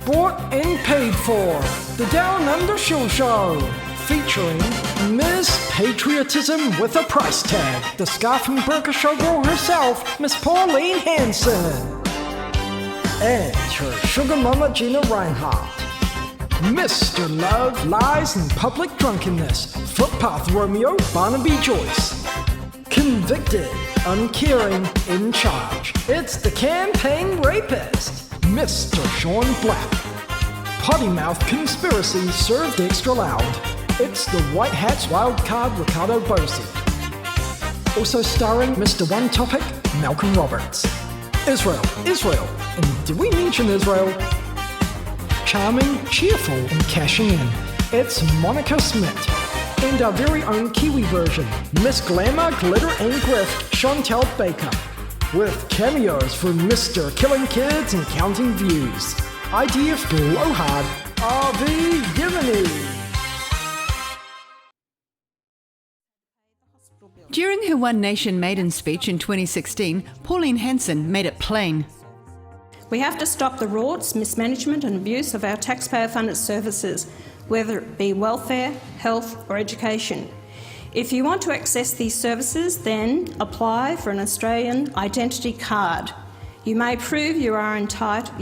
bought and paid for. The Down Under Shill Show, featuring Miss Patriotism with a price tag, the scarf and burqa showgirl herself, Miss Pauline Hanson, and her sugar mama Gina Rinehart. Mr. Love, Lies, and Public Drunkenness, Footpath Romeo, Barnaby Joyce. Convicted, uncaring, in charge. It's the campaign rapist, Mr. Sean Black. Potty mouth conspiracy served extra loud. It's the White Hat's wild card, Riccardo Bosi. Also starring Mr. One Topic, Malcolm Roberts. Israel. And did we mention Israel? Charming, cheerful, and cashing in. It's Monica Smit. And our very own Kiwi version, Miss Glamour, Glitter, and Grift, Chantelle Baker. With cameos from Mr. Killing Kids and Counting Views. IDF Blowhard, Avi Yemini. During her One Nation maiden speech in 2016, Pauline Hanson made it plain. We have to stop the rorts, mismanagement and abuse of our taxpayer-funded services, whether it be welfare, health or education. If you want to access these services, then apply for an Australian identity card. You must prove you are entitled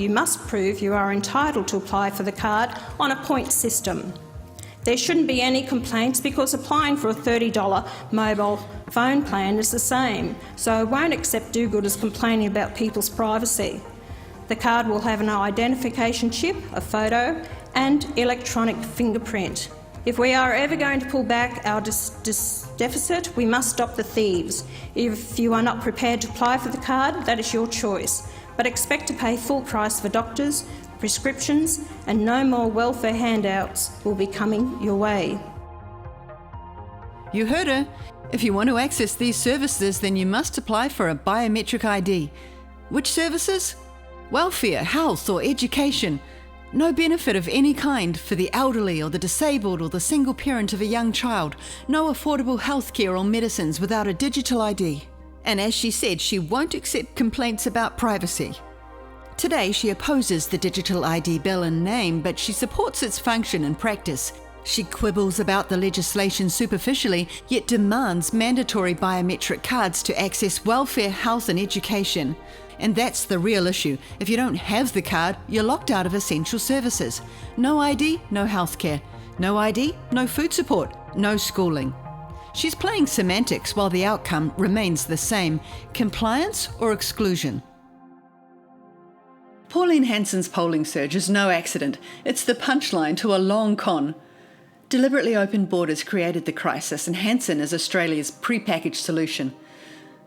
to apply for the card on a point system. There shouldn't be any complaints because applying for a $30 mobile phone plan is the same, so I won't accept do-gooders complaining about people's privacy. The card will have an identification chip, a photo and electronic fingerprint. If we are ever going to pull back our deficit, we must stop the thieves. If you are not prepared to apply for the card, that is your choice, but expect to pay full price for doctors, prescriptions, and no more welfare handouts will be coming your way. You heard her. If you want to access these services, then you must apply for a biometric ID. Which services? Welfare, health or education. No benefit of any kind for the elderly or the disabled or the single parent of a young child. No affordable healthcare or medicines without a digital ID. And as she said, she won't accept complaints about privacy. Today, she opposes the digital ID bill in name, but she supports its function and practice. She quibbles about the legislation superficially, yet demands mandatory biometric cards to access welfare, health and education. And that's the real issue. If you don't have the card, you're locked out of essential services. No ID, no healthcare. No ID, no food support, no schooling. She's playing semantics while the outcome remains the same: compliance or exclusion. Pauline Hanson's polling surge is no accident. It's the punchline to a long con. Deliberately open borders created the crisis, and Hanson is Australia's pre-packaged solution.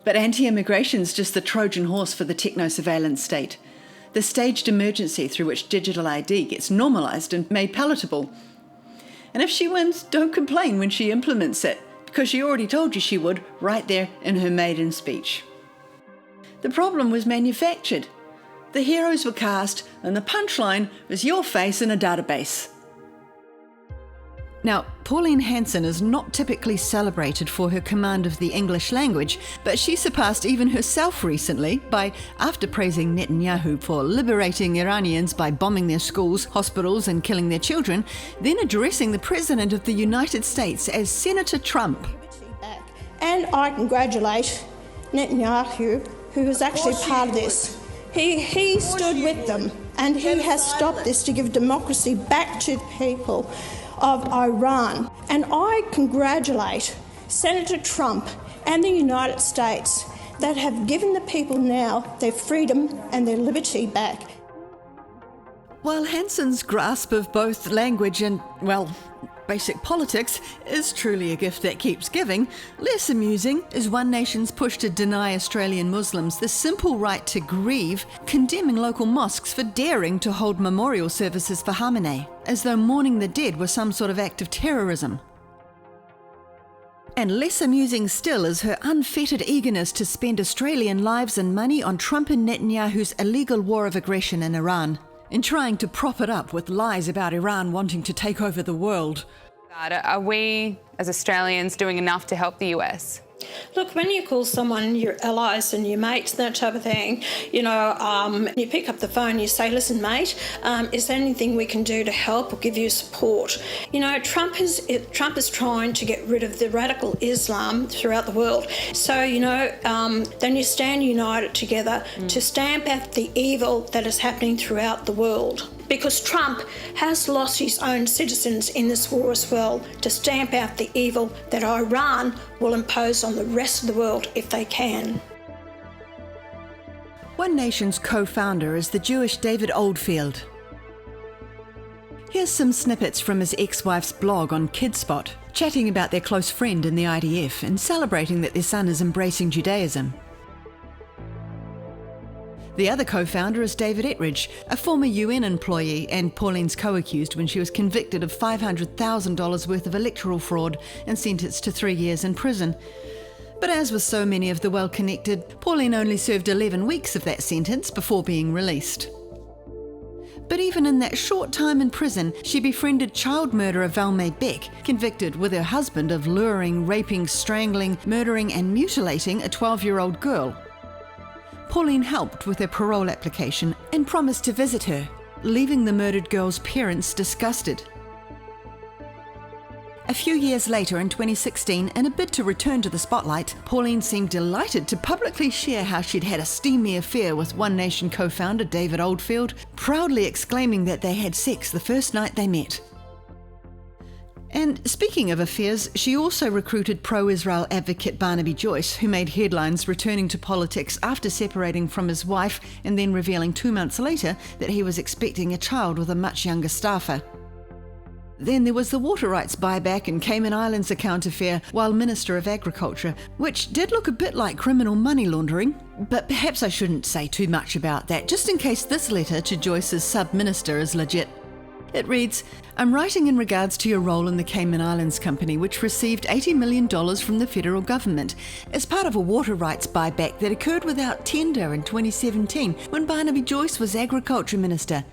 But anti-immigration's just the Trojan horse for the techno-surveillance state, the staged emergency through which digital ID gets normalised and made palatable. And if she wins, don't complain when she implements it, because she already told you she would right there in her maiden speech. The problem was manufactured. The heroes were cast, and the punchline was your face in a database. Now, Pauline Hanson is not typically celebrated for her command of the English language, but she surpassed even herself recently by, after praising Netanyahu for liberating Iranians by bombing their schools, hospitals and killing their children, then addressing the President of the United States as Senator Trump. And I congratulate Netanyahu, who was actually part of this. He stood with them, and he has stopped this to give democracy back to the people of Iran. And I congratulate Senator Trump and the United States that have given the people now their freedom and their liberty back. While Hanson's grasp of both language and, well, basic politics is truly a gift that keeps giving, less amusing is One Nation's push to deny Australian Muslims the simple right to grieve, condemning local mosques for daring to hold memorial services for Khamenei, as though mourning the dead was some sort of act of terrorism. And less amusing still is her unfettered eagerness to spend Australian lives and money on Trump and Netanyahu's illegal war of aggression in Iran, in trying to prop it up with lies about Iran wanting to take over the world. Are we, as Australians, doing enough to help the US? Look, when you call someone your allies and your mates, that type of thing, you pick up the phone, you say, listen, mate, is there anything we can do to help or give you support? Trump is trying to get rid of the radical Islam throughout the world. So, then you stand united together to stamp out the evil that is happening throughout the world. Because Trump has lost his own citizens in this war as well, to stamp out the evil that Iran will impose on the rest of the world if they can. One Nation's co-founder is the Jewish David Oldfield. Here's some snippets from his ex-wife's blog on KidSpot, chatting about their close friend in the IDF and celebrating that their son is embracing Judaism. The other co-founder is David Ettridge, a former UN employee and Pauline's co-accused when she was convicted of $500,000 worth of electoral fraud and sentenced to 3 years in prison. But as with so many of the well-connected, Pauline only served 11 weeks of that sentence before being released. But even in that short time in prison, she befriended child murderer Valmae Beck, convicted with her husband of luring, raping, strangling, murdering and mutilating a 12-year-old girl. Pauline helped with her parole application and promised to visit her, leaving the murdered girl's parents disgusted. A few years later, in 2016, in a bid to return to the spotlight, Pauline seemed delighted to publicly share how she'd had a steamy affair with One Nation co-founder David Oldfield, proudly exclaiming that they had sex the first night they met. And speaking of affairs, she also recruited pro-Israel advocate Barnaby Joyce, who made headlines returning to politics after separating from his wife and then revealing 2 months later that he was expecting a child with a much younger staffer. Then there was the water rights buyback and Cayman Islands account affair while Minister of Agriculture, which did look a bit like criminal money laundering, but perhaps I shouldn't say too much about that, just in case this letter to Joyce's sub-minister is legit. It reads, I'm writing in regards to your role in the Cayman Islands Company, which received $80 million from the federal government as part of a water rights buyback that occurred without tender in 2017 when Barnaby Joyce was Agriculture Minister.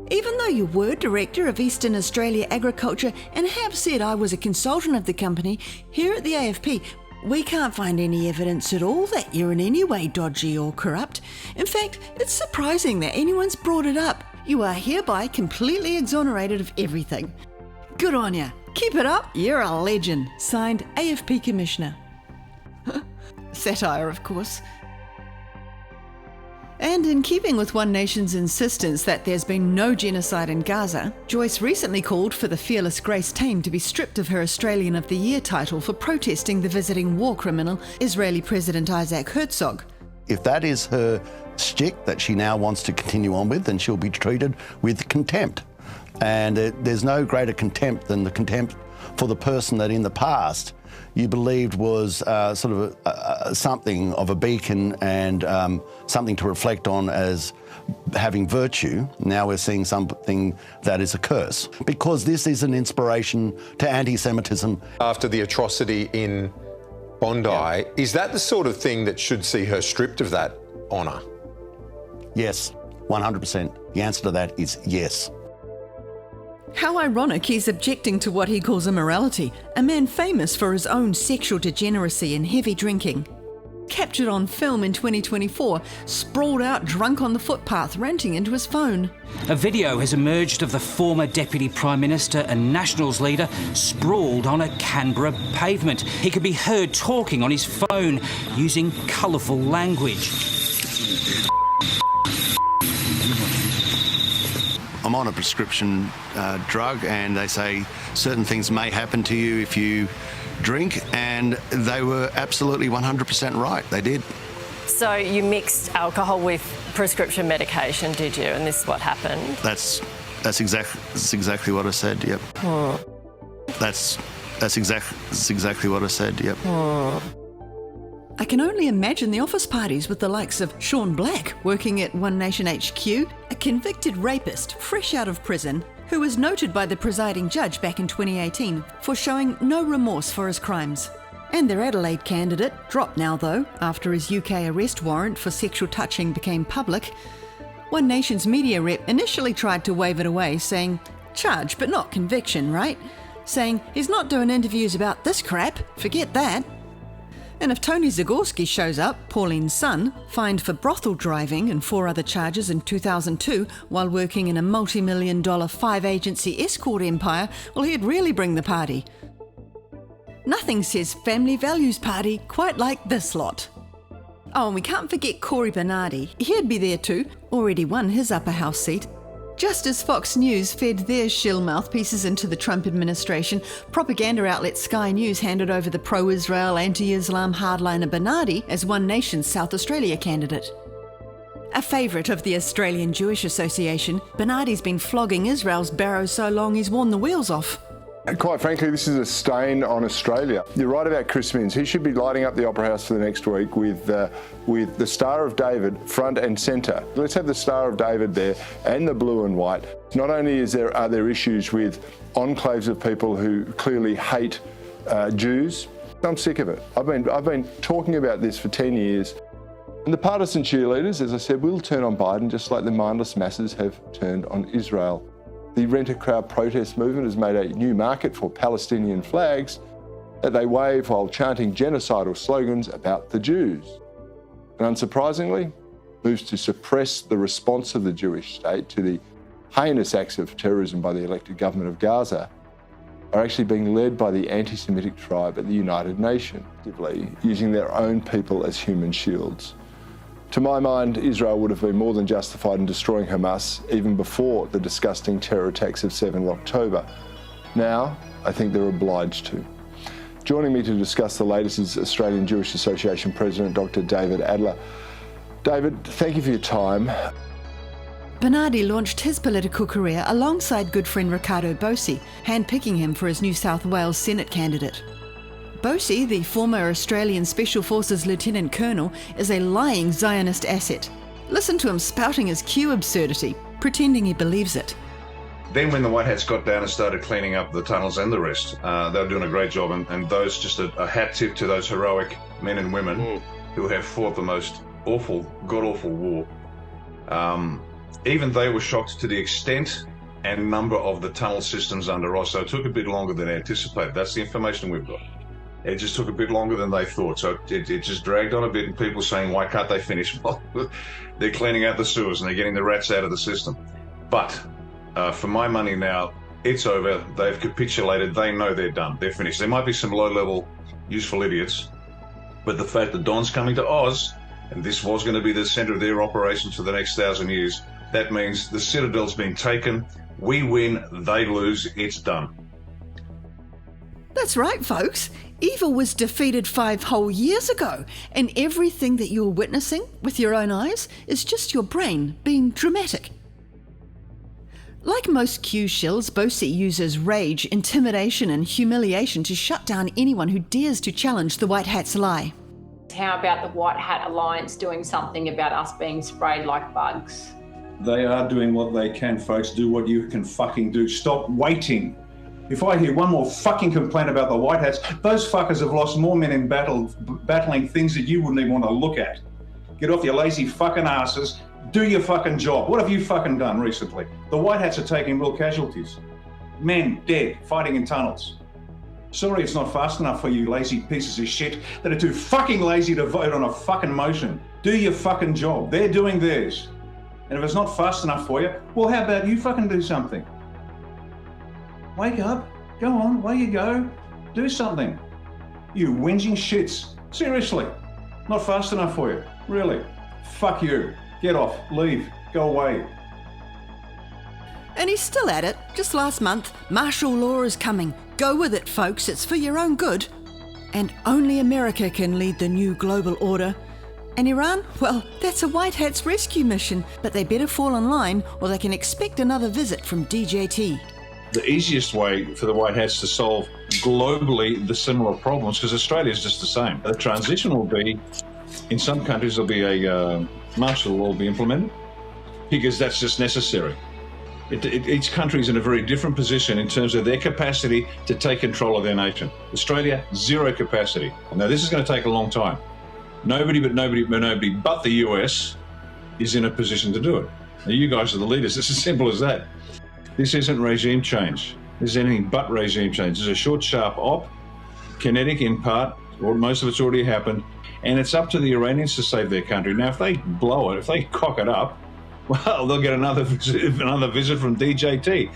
Even though you were Director of Eastern Australia Agriculture and have said I was a consultant of the company, here at the AFP, we can't find any evidence at all that you're in any way dodgy or corrupt. In fact, it's surprising that anyone's brought it up. You are hereby completely exonerated of everything. Good on ya. Keep it up. You're a legend. Signed, AFP Commissioner. Satire, of course. And in keeping with One Nation's insistence that there's been no genocide in Gaza, Joyce recently called for the fearless Grace Tame to be stripped of her Australian of the Year title for protesting the visiting war criminal, Israeli President Isaac Herzog. If that is her shtick that she now wants to continue on with, then she'll be treated with contempt. And there's no greater contempt than the contempt for the person that in the past you believed was something of a beacon and something to reflect on as having virtue. Now we're seeing something that is a curse, because this is an inspiration to anti-Semitism. After the atrocity in Bondi, is that the sort of thing that should see her stripped of that honour? Yes, 100%. The answer to that is yes. How ironic he's objecting to what he calls immorality, a man famous for his own sexual degeneracy and heavy drinking. Captured on film in 2024, sprawled out drunk on the footpath, ranting into his phone. A video has emerged of the former Deputy Prime Minister and Nationals leader sprawled on a Canberra pavement. He could be heard talking on his phone, using colourful language. I'm on a prescription drug, and they say certain things may happen to you if you drink, and they were absolutely 100% right. They did. So you mixed alcohol with prescription medication, did you? And this is what happened? That's exactly what I said. Yep. That's exactly what I said. Yep. I can only imagine the office parties with the likes of Sean Black working at One Nation HQ, a convicted rapist fresh out of prison who was noted by the presiding judge back in 2018 for showing no remorse for his crimes. And their Adelaide candidate, dropped now though, after his UK arrest warrant for sexual touching became public. One Nation's media rep initially tried to wave it away, saying, charge but not conviction, right? Saying, he's not doing interviews about this crap, forget that. And if Tony Zagorski shows up, Pauline's son, fined for brothel driving and 4 other charges in 2002 while working in a multi-million-dollar 5-agency escort empire, well, he'd really bring the party. Nothing says family values party quite like this lot. Oh, and we can't forget Corey Bernardi. He'd be there too, already won his upper house seat. Just as Fox News fed their shill mouthpieces into the Trump administration, propaganda outlet Sky News handed over the pro-Israel, anti-Islam hardliner Bernardi as One Nation's South Australia candidate. A favourite of the Australian Jewish Association, Bernardi's been flogging Israel's barrow so long he's worn the wheels off. Quite frankly, this is a stain on Australia. You're right about Chris Minns. He should be lighting up the Opera House for the next week with the Star of David front and centre. Let's have the Star of David there and the blue and white. Not only are there issues with enclaves of people who clearly hate Jews, I'm sick of it. I've been talking about this for 10 years. And the partisan cheerleaders, as I said, will turn on Biden just like the mindless masses have turned on Israel. The rent-a-crowd protest movement has made a new market for Palestinian flags that they wave while chanting genocidal slogans about the Jews. And unsurprisingly, moves to suppress the response of the Jewish state to the heinous acts of terrorism by the elected government of Gaza are actually being led by the anti-Semitic tribe at the United Nations, using their own people as human shields. To my mind, Israel would have been more than justified in destroying Hamas even before the disgusting terror attacks of 7 October. Now, I think they're obliged to. Joining me to discuss the latest is Australian Jewish Association President Dr. David Adler. David, thank you for your time. Bernardi launched his political career alongside good friend Riccardo Bosi, handpicking him for his New South Wales Senate candidate. Bosi, the former Australian Special Forces Lieutenant Colonel, is a lying Zionist asset. Listen to him spouting his Q absurdity, pretending he believes it. Then when the White Hats got down and started cleaning up the tunnels and the rest, they were doing a great job. And those, just a hat tip to those heroic men and women who have fought the most awful, god-awful war. Even they were shocked to the extent and number of the tunnel systems under us. So it took a bit longer than anticipated. That's the information we've got. It just took a bit longer than they thought. So it just dragged on a bit, and people saying, why can't they finish? Well, they're cleaning out the sewers and they're getting the rats out of the system. But for my money now, it's over. They've capitulated. They know they're done. They're finished. There might be some low-level, useful idiots, but the fact that Don's coming to Oz, and this was going to be the centre of their operations for the next 1,000 years, that means the Citadel's been taken. We win, they lose. It's done. That's right, folks. Evil was defeated 5 whole years ago, and everything that you're witnessing with your own eyes is just your brain being dramatic. Like most Q shills, Bosi uses rage, intimidation and humiliation to shut down anyone who dares to challenge the White Hat's lie. How about the White Hat Alliance doing something about us being sprayed like bugs? They are doing what they can, folks. Do what you can fucking do. Stop waiting. If I hear one more fucking complaint about the White Hats, those fuckers have lost more men in battling things that you wouldn't even want to look at. Get off your lazy fucking asses. Do your fucking job. What have you fucking done recently? The White Hats are taking real casualties. Men dead, fighting in tunnels. Sorry it's not fast enough for you lazy pieces of shit that are too fucking lazy to vote on a fucking motion. Do your fucking job. They're doing theirs. And if it's not fast enough for you, well, how about you fucking do something? Wake up, go on, away you go, do something. You whinging shits, seriously, not fast enough for you, really. Fuck you, get off, leave, go away. And he's still at it. Just last month, martial law is coming. Go with it, folks, it's for your own good. And only America can lead the new global order. And Iran? Well, that's a White Hat's rescue mission, but they better fall in line or they can expect another visit from DJT. The easiest way for the White Hats to solve globally the similar problems, because Australia is just the same. The transition will be, in some countries there'll be a martial law will be implemented, because that's just necessary. Each country is in a very different position in terms of their capacity to take control of their nation. Australia, zero capacity. Now this is going to take a long time. Nobody but the US is in a position to do it. Now you guys are the leaders, it's as simple as that. This isn't regime change. This is anything but regime change. This is a short, sharp op, kinetic in part, or most of it's already happened, and it's up to the Iranians to save their country. Now, if they blow it, if they cock it up, well, they'll get another visit from DJT.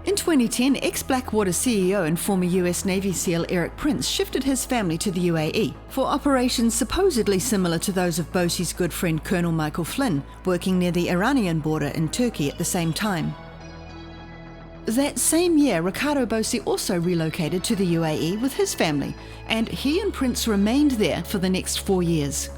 In 2010, ex-Blackwater CEO and former US Navy SEAL Eric Prince shifted his family to the UAE for operations supposedly similar to those of Bosi's good friend Colonel Michael Flynn, working near the Iranian border in Turkey at the same time. That same year, Riccardo Bosi also relocated to the UAE with his family, and he and Prince remained there for the next 4 years.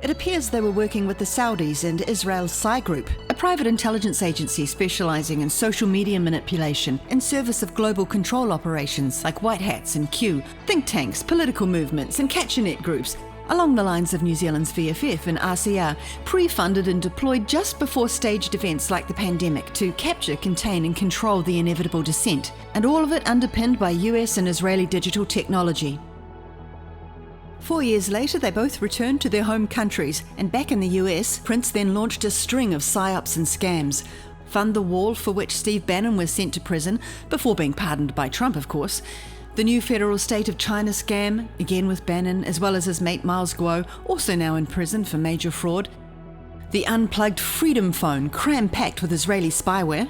It appears they were working with the Saudis and Israel's Psy Group, a private intelligence agency specializing in social media manipulation in service of global control operations like White Hats and Q, think tanks, political movements and catch-a-net groups, along the lines of New Zealand's VFF and RCR, pre-funded and deployed just before staged events like the pandemic to capture, contain and control the inevitable descent, and all of it underpinned by US and Israeli digital technology. 4 years later, they both returned to their home countries, and back in the US, Prince then launched a string of psyops and scams. Fund the Wall, for which Steve Bannon was sent to prison, before being pardoned by Trump, of course. The new federal state of China scam, again with Bannon, as well as his mate Miles Guo, also now in prison for major fraud. The unplugged Freedom phone, cram-packed with Israeli spyware.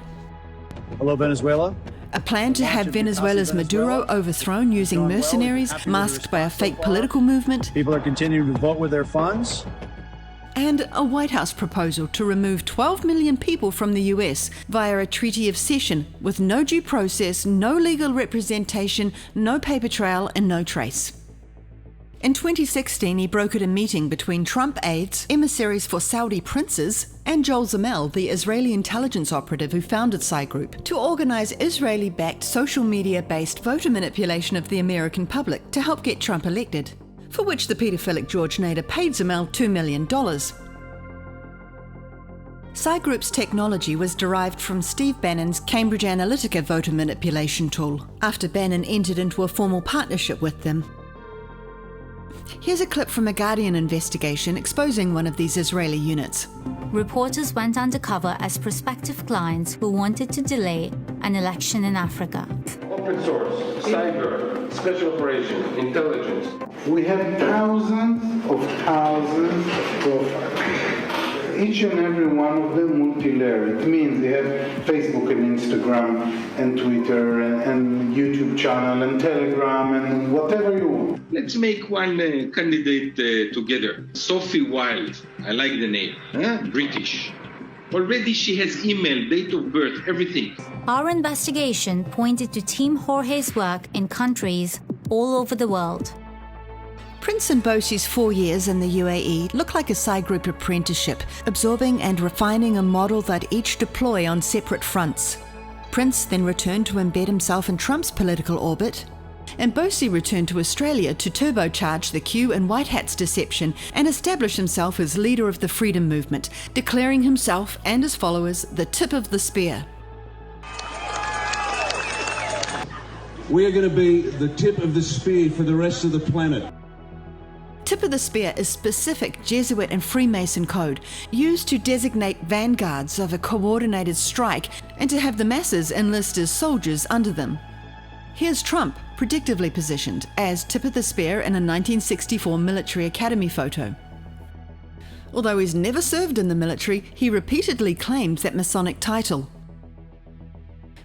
Hello, Venezuela. A plan to have Venezuela's Maduro overthrown using mercenaries masked by a fake political movement. People are continuing to vote with their funds. And a White House proposal to remove 12 million people from the US via a treaty of cession with no due process, no legal representation, no paper trail and no trace. In 2016, he brokered a meeting between Trump aides, emissaries for Saudi princes, and Joel Zamel, the Israeli intelligence operative who founded Psy Group, to organize Israeli-backed social media-based voter manipulation of the American public to help get Trump elected, for which the paedophilic George Nader paid Zamel $2 million. Psy Group's technology was derived from Steve Bannon's Cambridge Analytica voter manipulation tool, after Bannon entered into a formal partnership with them. Here's a clip from a Guardian investigation exposing one of these Israeli units. Reporters went undercover as prospective clients who wanted to delay an election in Africa. Open source, cyber, special operations, intelligence. We have thousands of profiles. Each and every one of them multi-layer. It means they have Facebook and Instagram and Twitter and YouTube channel and Telegram and whatever you want. Let's make one candidate together. Sophie Wilde. I like the name. British. Already she has email, date of birth, everything. Our investigation pointed to Team Jorge's work in countries all over the world. Prince and Bosi's 4 years in the UAE look like a Psy Group apprenticeship, absorbing and refining a model that each deploy on separate fronts. Prince then returned to embed himself in Trump's political orbit, and Bosi returned to Australia to turbocharge the Q and White Hats deception and establish himself as leader of the freedom movement, declaring himself and his followers the tip of the spear. We are going to be the tip of the spear for the rest of the planet. Tip of the spear is specific Jesuit and Freemason code used to designate vanguards of a coordinated strike and to have the masses enlist as soldiers under them. Here's Trump, predictably positioned as tip of the spear in a 1964 military academy photo. Although he's never served in the military, he repeatedly claimed that Masonic title.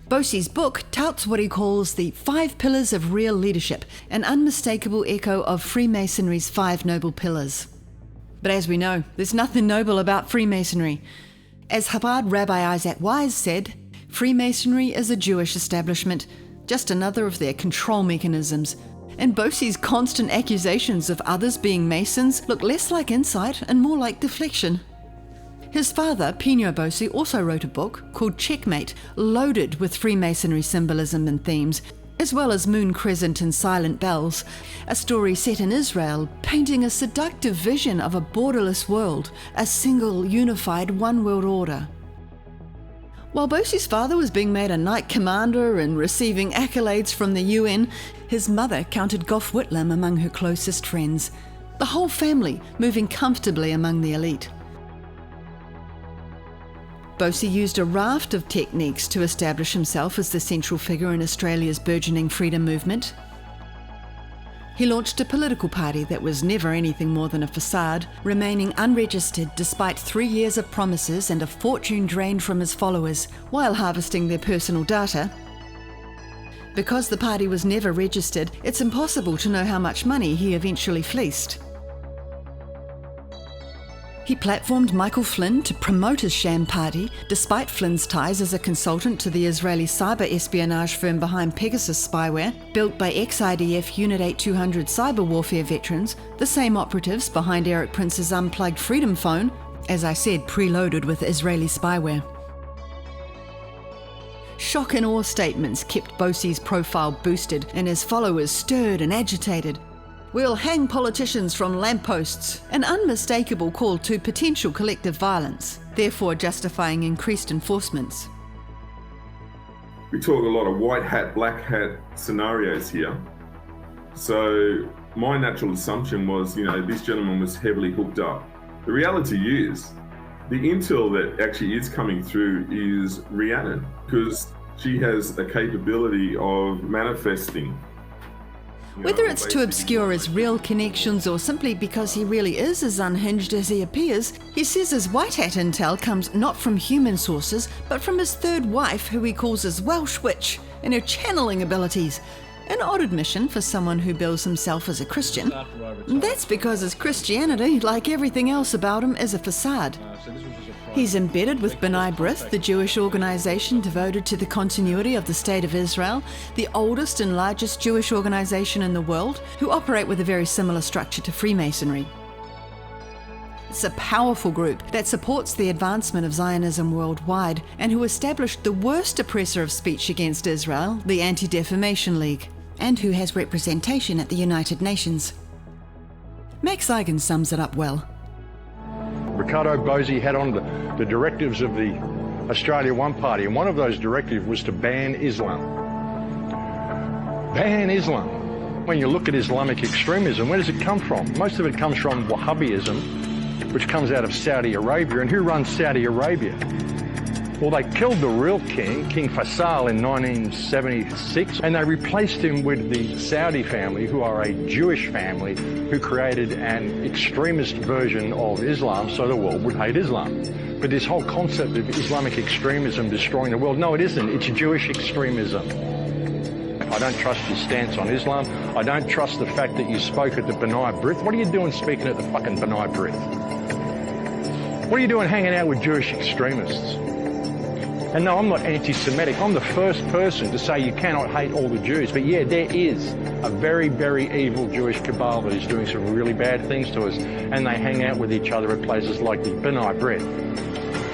Bosi's book touts what he calls the 5 Pillars of Real Leadership, an unmistakable echo of Freemasonry's 5 Noble Pillars. But as we know, there's nothing noble about Freemasonry. As Chabad Rabbi Isaac Wise said, Freemasonry is a Jewish establishment, just another of their control mechanisms. And Bosi's constant accusations of others being Masons look less like insight and more like deflection. His father, Pino Bosi, also wrote a book called Checkmate, loaded with Freemasonry symbolism and themes, as well as Moon Crescent and Silent Bells, a story set in Israel, painting a seductive vision of a borderless world, a single, unified, one-world order. While Bosi's father was being made a knight commander and receiving accolades from the UN, his mother counted Gough Whitlam among her closest friends, the whole family moving comfortably among the elite. Bosi used a raft of techniques to establish himself as the central figure in Australia's burgeoning freedom movement. He launched a political party that was never anything more than a facade, remaining unregistered despite 3 years of promises and a fortune drained from his followers while harvesting their personal data. Because the party was never registered, it's impossible to know how much money he eventually fleeced. He platformed Michael Flynn to promote his sham party, despite Flynn's ties as a consultant to the Israeli cyber espionage firm behind Pegasus spyware, built by ex-IDF Unit 8200 cyber warfare veterans, the same operatives behind Eric Prince's unplugged Freedom phone, as I said, preloaded with Israeli spyware. Shock and awe statements kept Bosi's profile boosted and his followers stirred and agitated. "We'll hang politicians from lampposts," an unmistakable call to potential collective violence, therefore justifying increased enforcements. We talk a lot of white hat, black hat scenarios here. So my natural assumption was, this gentleman was heavily hooked up. The reality is, the intel that actually is coming through is Rhiannon, because she has a capability of manifesting. Whether it's to obscure his real connections or simply because he really is as unhinged as he appears, he says his white hat intel comes not from human sources, but from his third wife, who he calls his Welsh witch, and her channeling abilities. An odd admission for someone who bills himself as a Christian. That's because his Christianity, like everything else about him, is a facade. He's embedded with B'nai B'rith, the Jewish organisation devoted to the continuity of the State of Israel, the oldest and largest Jewish organisation in the world, who operate with a very similar structure to Freemasonry. It's a powerful group that supports the advancement of Zionism worldwide and who established the worst oppressor of speech against Israel, the Anti-Defamation League, and who has representation at the United Nations. Max Igan sums it up well. Riccardo Bosi had on the directives of the Australia One Party, and one of those directives was to ban Islam. Ban Islam. When you look at Islamic extremism, where does it come from? Most of it comes from Wahhabism, which comes out of Saudi Arabia. And who runs Saudi Arabia? Well, they killed the real king, King Faisal, in 1976, and they replaced him with the Saudi family, who are a Jewish family, who created an extremist version of Islam so the world would hate Islam. But this whole concept of Islamic extremism destroying the world, no, it isn't. It's Jewish extremism. I don't trust your stance on Islam. I don't trust the fact that you spoke at the B'nai B'rith. What are you doing speaking at the fucking B'nai B'rith? What are you doing hanging out with Jewish extremists? And no, I'm not anti-Semitic. I'm the first person to say you cannot hate all the Jews. But yeah, there is a very, very evil Jewish cabal that is doing some really bad things to us. And they hang out with each other at places like the B'nai B'rith.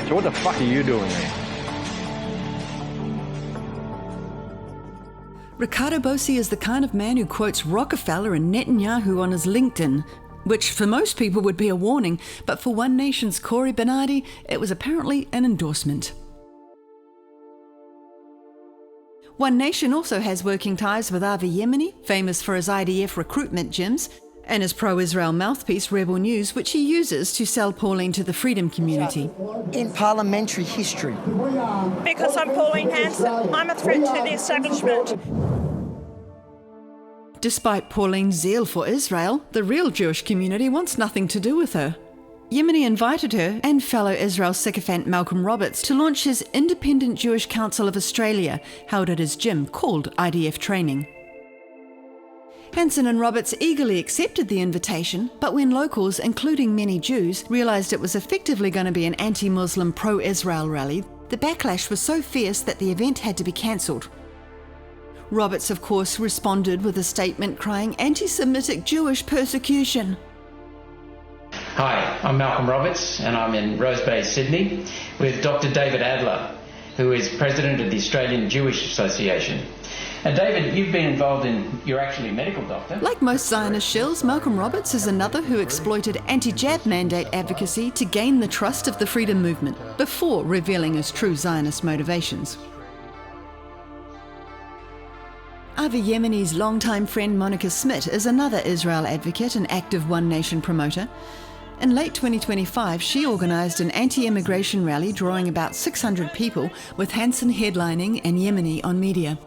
So what the fuck are you doing there? Riccardo Bosi is the kind of man who quotes Rockefeller and Netanyahu on his LinkedIn, which for most people would be a warning, but for One Nation's Corey Bernardi, it was apparently an endorsement. One Nation also has working ties with Avi Yemini, famous for his IDF recruitment gyms, and his pro-Israel mouthpiece Rebel News, which he uses to sell Pauline to the freedom community. In parliamentary history. Because I'm Pauline Hanson, I'm a threat to the establishment. Despite Pauline's zeal for Israel, the real Jewish community wants nothing to do with her. Yemini invited her and fellow Israel sycophant Malcolm Roberts to launch his Independent Jewish Council of Australia, held at his gym called IDF Training. Hanson and Roberts eagerly accepted the invitation, but when locals, including many Jews, realised it was effectively going to be an anti-Muslim pro-Israel rally, the backlash was so fierce that the event had to be cancelled. Roberts, of course, responded with a statement crying anti-Semitic Jewish persecution. Hi, I'm Malcolm Roberts and I'm in Rose Bay, Sydney with Dr. David Adler, who is President of the Australian Jewish Association. And David, you've been involved in, you're actually a medical doctor. Like most Zionist shills, Malcolm Roberts is another who exploited anti-jab mandate advocacy to gain the trust of the freedom movement before revealing his true Zionist motivations. Avi Yemini's longtime friend Monica Smit is another Israel advocate and active One Nation promoter. In late 2025, she organised an anti-immigration rally drawing about 600 people, with Hanson headlining and Yemini on media.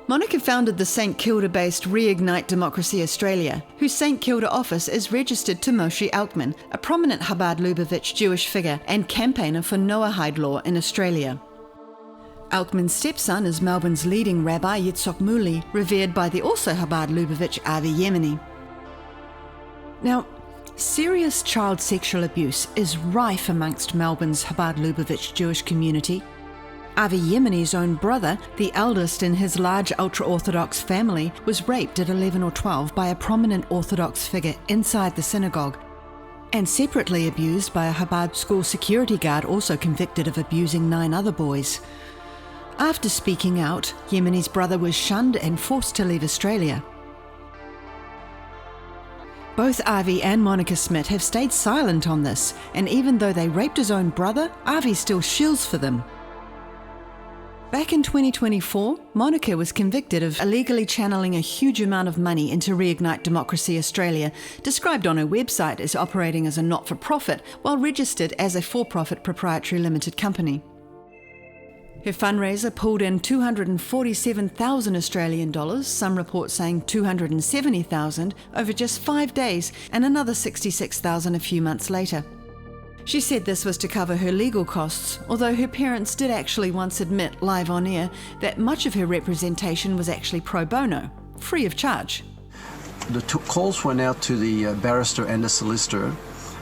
Monica founded the St Kilda-based Reignite Democracy Australia, whose St Kilda office is registered to Moshe Alkman, a prominent Chabad Lubavitch Jewish figure and campaigner for Noahide law in Australia. Alkman's stepson is Melbourne's leading rabbi Yitzhak Muli, revered by the also Chabad Lubavitch Avi Yemini. Now, serious child sexual abuse is rife amongst Melbourne's Chabad Lubavitch Jewish community. Avi Yemini's own brother, the eldest in his large ultra-Orthodox family, was raped at 11 or 12 by a prominent Orthodox figure inside the synagogue, and separately abused by a Chabad school security guard also convicted of abusing 9 other boys. After speaking out, Yemini's brother was shunned and forced to leave Australia. Both Avi and Monica Smit have stayed silent on this, and even though they raped his own brother, Avi still shills for them. Back in 2024, Monica was convicted of illegally channeling a huge amount of money into Reignite Democracy Australia, described on her website as operating as a not-for-profit while registered as a for-profit proprietary limited company. Her fundraiser pulled in 247,000 Australian dollars, some reports saying 270,000, over just 5 days, and another 66,000 a few months later. She said this was to cover her legal costs, although her parents did actually once admit live on air that much of her representation was actually pro bono, free of charge. The calls went out to the barrister and the solicitor,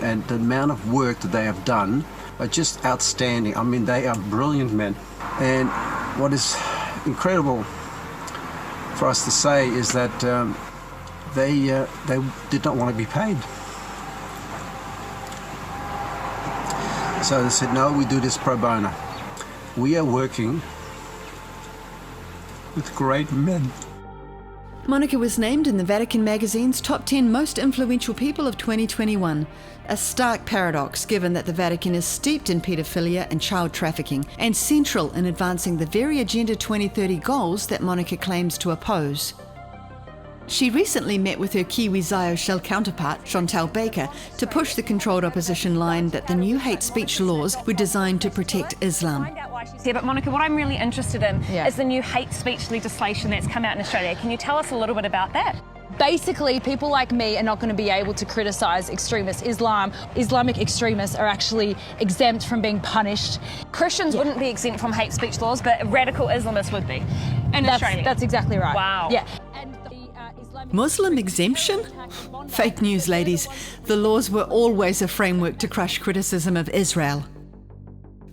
and the amount of work that they have done are just outstanding. I mean, they are brilliant men. And what is incredible for us to say is that they did not want to be paid. So they said, no, we do this pro bono. We are working with great men. Monica was named in the Vatican magazine's top 10 most influential people of 2021. A stark paradox given that the Vatican is steeped in paedophilia and child trafficking and central in advancing the very Agenda 2030 goals that Monica claims to oppose. She recently met with her Kiwi Zio Shell counterpart, Chantelle Baker, to push the controlled opposition line that the new hate speech laws were designed to protect Islam. Yeah, but Monica, what I'm really interested in is the new hate speech legislation that's come out in Australia. Can you tell us a little bit about that? Basically, people like me are not going to be able to criticise extremist Islam. Islamic extremists are actually exempt from being punished. Christians wouldn't be exempt from hate speech laws, but radical Islamists would be in Australia. That's exactly right. Wow. Yeah. Muslim exemption? Fake news, ladies. The laws were always a framework to crush criticism of Israel.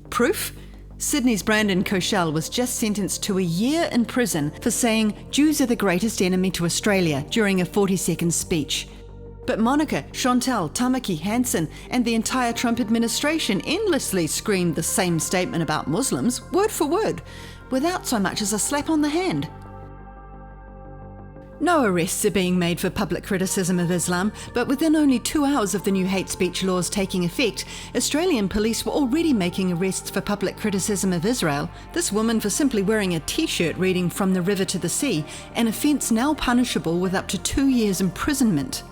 Proof? Sydney's Brandon Koshel was just sentenced to a year in prison for saying Jews are the greatest enemy to Australia during a 40-second speech. But Monica, Chantelle, Tamaki, Hanson, and the entire Trump administration endlessly screamed the same statement about Muslims, word for word, without so much as a slap on the hand. No arrests are being made for public criticism of Islam, but within only 2 hours of the new hate speech laws taking effect, Australian police were already making arrests for public criticism of Israel. This woman for simply wearing a t-shirt reading "From the River to the Sea," an offence now punishable with up to 2 years imprisonment.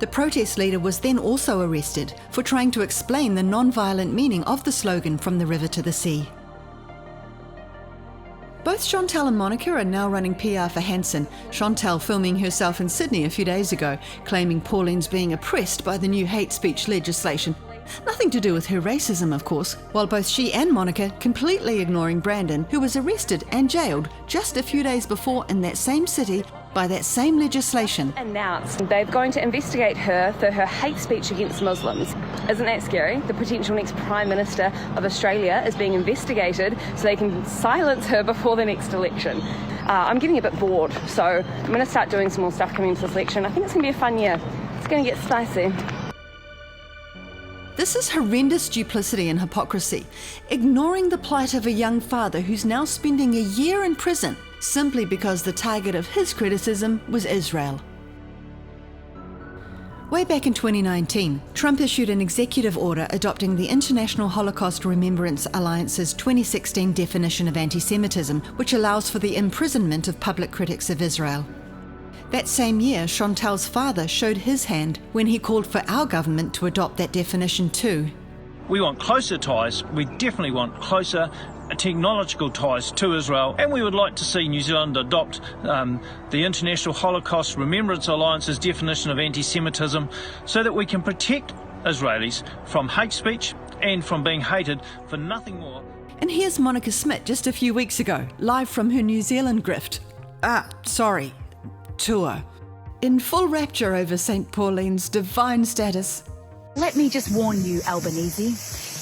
The protest leader was then also arrested for trying to explain the non-violent meaning of the slogan "From the River to the Sea." Both Chantelle and Monica are now running PR for Hanson, Chantelle filming herself in Sydney a few days ago, claiming Pauline's being oppressed by the new hate speech legislation. Nothing to do with her racism, of course, while both she and Monica completely ignoring Brandon, who was arrested and jailed just a few days before in that same city by that same legislation. Announced they're going to investigate her for her hate speech against Muslims. Isn't that scary? The potential next Prime Minister of Australia is being investigated so they can silence her before the next election. I'm getting a bit bored, so I'm going to start doing some more stuff coming into this election. I think it's going to be a fun year. It's going to get spicy. This is horrendous duplicity and hypocrisy, ignoring the plight of a young father who's now spending a year in prison simply because the target of his criticism was Israel. Way back in 2019, Trump issued an executive order adopting the International Holocaust Remembrance Alliance's 2016 definition of anti-Semitism, which allows for the imprisonment of public critics of Israel. That same year, Chantelle's father showed his hand when he called for our government to adopt that definition too. We want closer ties. We definitely want closer technological ties to Israel, and we would like to see New Zealand adopt the International Holocaust Remembrance Alliance's definition of anti-Semitism so that we can protect Israelis from hate speech and from being hated for nothing more. And here's Monica Smit just a few weeks ago, live from her New Zealand grift. Tour. In full rapture over St. Pauline's divine status. Let me just warn you, Albanese.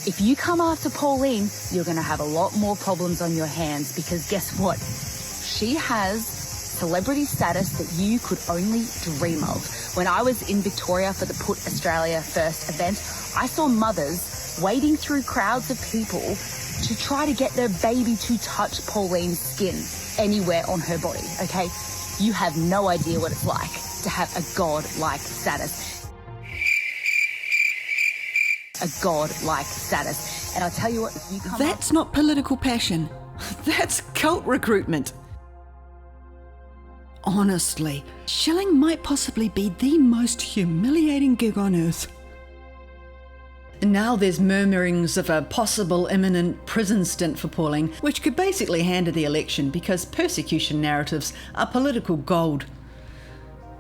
If you come after Pauline, you're going to have a lot more problems on your hands because guess what? She has celebrity status that you could only dream of. When I was in Victoria for the Put Australia First event, I saw mothers wading through crowds of people to try to get their baby to touch Pauline's skin anywhere on her body, okay? You have no idea what it's like to have a god-like status. A god-like status. And I'll tell you what, if you come That's not political passion. That's cult recruitment. Honestly, shilling might possibly be the most humiliating gig on earth. And now there's murmurings of a possible imminent prison stint for Pauline, which could basically hand her the election because persecution narratives are political gold.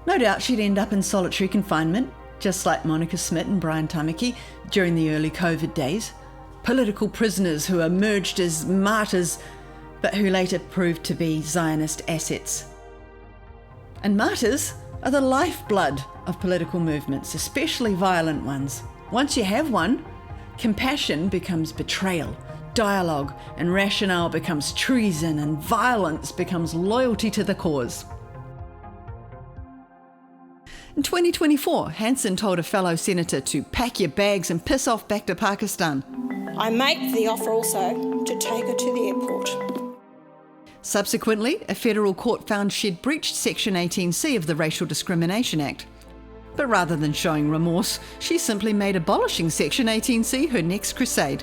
No doubt she'd end up in solitary confinement, just like Monica Smit and Brian Tamaki during the early COVID days. Political prisoners who emerged as martyrs, but who later proved to be Zionist assets. And martyrs are the lifeblood of political movements, especially violent ones. Once you have one, compassion becomes betrayal, dialogue and rationale becomes treason, and violence becomes loyalty to the cause. In 2024, Hanson told a fellow senator to pack your bags and piss off back to Pakistan. I make the offer also to take her to the airport. Subsequently, a federal court found she'd breached Section 18C of the Racial Discrimination Act. But rather than showing remorse, she simply made abolishing Section 18C her next crusade.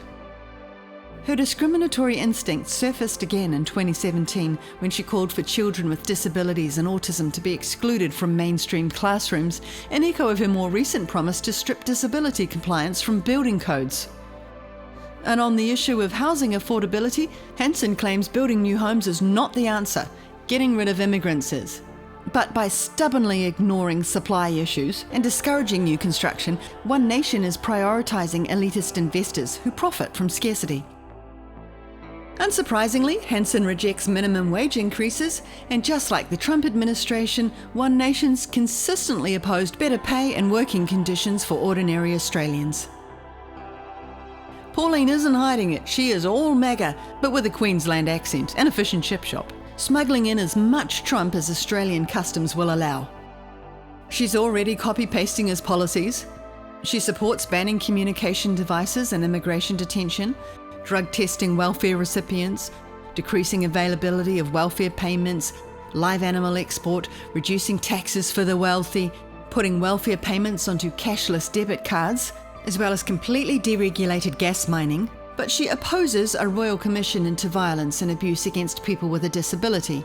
Her discriminatory instincts surfaced again in 2017 when she called for children with disabilities and autism to be excluded from mainstream classrooms, an echo of her more recent promise to strip disability compliance from building codes. And on the issue of housing affordability, Hanson claims building new homes is not the answer, getting rid of immigrants is. But by stubbornly ignoring supply issues and discouraging new construction, One Nation is prioritising elitist investors who profit from scarcity. Unsurprisingly, Hanson rejects minimum wage increases, and just like the Trump administration, One Nation's consistently opposed better pay and working conditions for ordinary Australians. Pauline isn't hiding it. She is all MAGA, but with a Queensland accent and a fish and chip shop, smuggling in as much Trump as Australian customs will allow. She's already copy-pasting his policies. She supports banning communication devices and immigration detention, drug testing welfare recipients, decreasing availability of welfare payments, live animal export, reducing taxes for the wealthy, putting welfare payments onto cashless debit cards, as well as completely deregulated gas mining. But she opposes a royal commission into violence and abuse against people with a disability.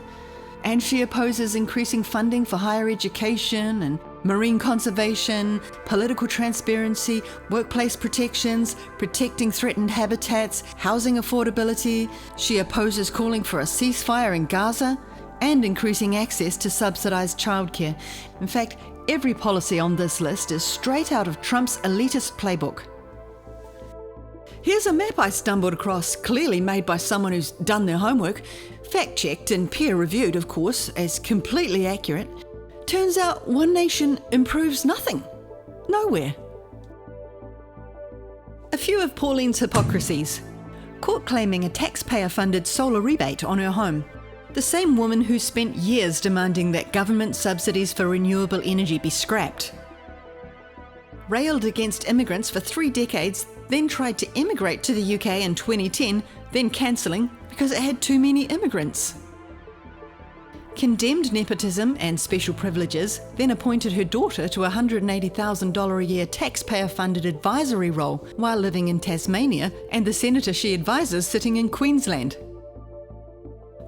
And she opposes increasing funding for higher education and marine conservation, political transparency, workplace protections, protecting threatened habitats, housing affordability. She opposes calling for a ceasefire in Gaza and increasing access to subsidised childcare. In fact, every policy on this list is straight out of Trump's elitist playbook. Here's a map I stumbled across, clearly made by someone who's done their homework, fact-checked and peer-reviewed, of course, as completely accurate. Turns out One Nation improves nothing. Nowhere. A few of Pauline's hypocrisies. Court claiming a taxpayer-funded solar rebate on her home. The same woman who spent years demanding that government subsidies for renewable energy be scrapped. Railed against immigrants for 3 decades, then tried to immigrate to the UK in 2010, then cancelling because it had too many immigrants. Condemned nepotism and special privileges, then appointed her daughter to a $180,000 a year taxpayer-funded advisory role while living in Tasmania, and the senator she advises sitting in Queensland.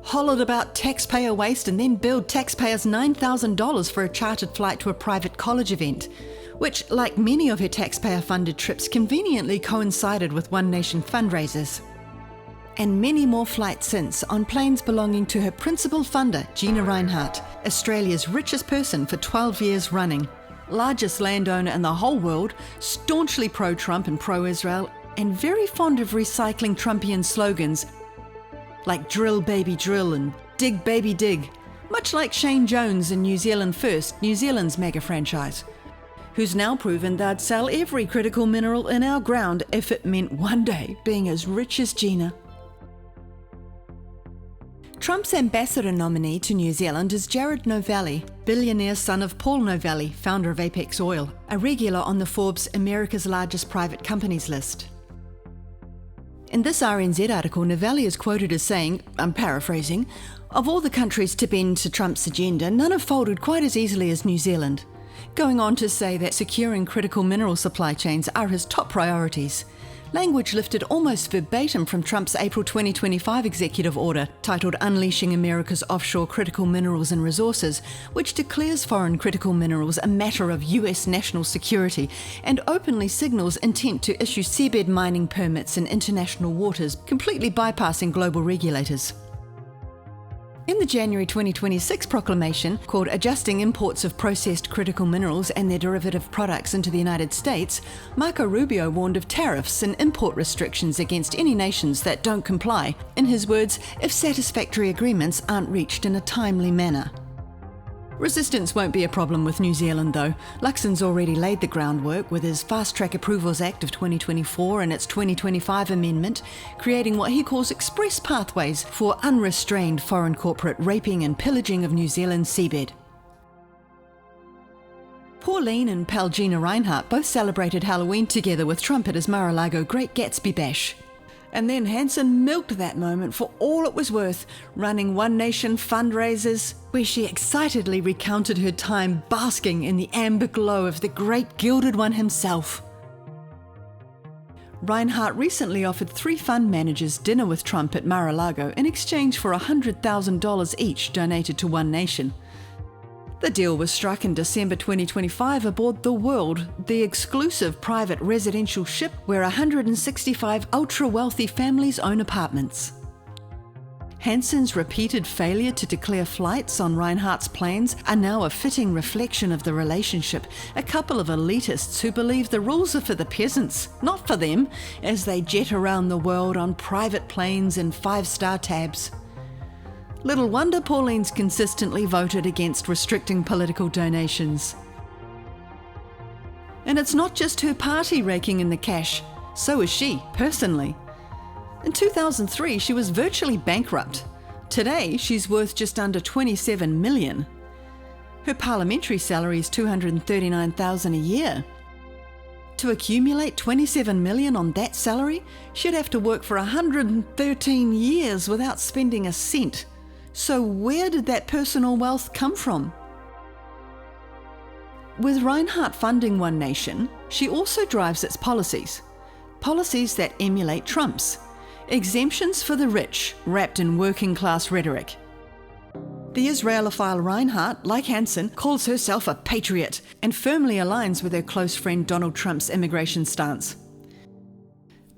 Hollered about taxpayer waste and then billed taxpayers $9,000 for a chartered flight to a private college event, which, like many of her taxpayer-funded trips, conveniently coincided with One Nation fundraisers. And many more flights since on planes belonging to her principal funder, Gina Rinehart, Australia's richest person for 12 years running, largest landowner in the whole world, staunchly pro-Trump and pro-Israel, and very fond of recycling Trumpian slogans like drill baby drill and dig baby dig, much like Shane Jones in New Zealand First, New Zealand's mega franchise, who's now proven they'd sell every critical mineral in our ground if it meant one day being as rich as Gina. Trump's ambassador nominee to New Zealand is Jared Novelli, billionaire son of Paul Novelli, founder of Apex Oil, a regular on the Forbes America's Largest Private Companies list. In this RNZ article, Novelli is quoted as saying, I'm paraphrasing, of all the countries to bend to Trump's agenda, none have folded quite as easily as New Zealand, going on to say that securing critical mineral supply chains are his top priorities. Language lifted almost verbatim from Trump's April 2025 executive order titled Unleashing America's Offshore Critical Minerals and Resources, which declares foreign critical minerals a matter of US national security and openly signals intent to issue seabed mining permits in international waters, completely bypassing global regulators. In the January 2026 proclamation, called Adjusting Imports of Processed Critical Minerals and Their Derivative Products into the United States, Marco Rubio warned of tariffs and import restrictions against any nations that don't comply, in his words, if satisfactory agreements aren't reached in a timely manner. Resistance won't be a problem with New Zealand though. Luxon's already laid the groundwork with his Fast Track Approvals Act of 2024 and its 2025 amendment, creating what he calls express pathways for unrestrained foreign corporate raping and pillaging of New Zealand's seabed. Pauline and pal Gina Rinehart both celebrated Halloween together with Trump at his Mar-a-Lago Great Gatsby Bash. And then Hanson milked that moment for all it was worth, running One Nation fundraisers, where she excitedly recounted her time basking in the amber glow of the great Gilded One himself. Rinehart recently offered 3 fund managers dinner with Trump at Mar-a-Lago in exchange for $100,000 each donated to One Nation. The deal was struck in December 2025 aboard The World, the exclusive private residential ship where 165 ultra-wealthy families own apartments. Hanson's repeated failure to declare flights on Rinehart's planes are now a fitting reflection of the relationship, a couple of elitists who believe the rules are for the peasants, not for them, as they jet around the world on private planes and 5-star tabs. Little wonder Pauline's consistently voted against restricting political donations. And it's not just her party raking in the cash, so is she, personally. In 2003, she was virtually bankrupt. Today, she's worth just under $27 million. Her parliamentary salary is $239,000 a year. To accumulate $27 million on that salary, she'd have to work for 113 years without spending a cent. So where did that personal wealth come from? With Rinehart funding One Nation, she also drives its policies. Policies that emulate Trump's. Exemptions for the rich, wrapped in working-class rhetoric. The Israelophile Rinehart, like Hanson, calls herself a patriot and firmly aligns with her close friend Donald Trump's immigration stance.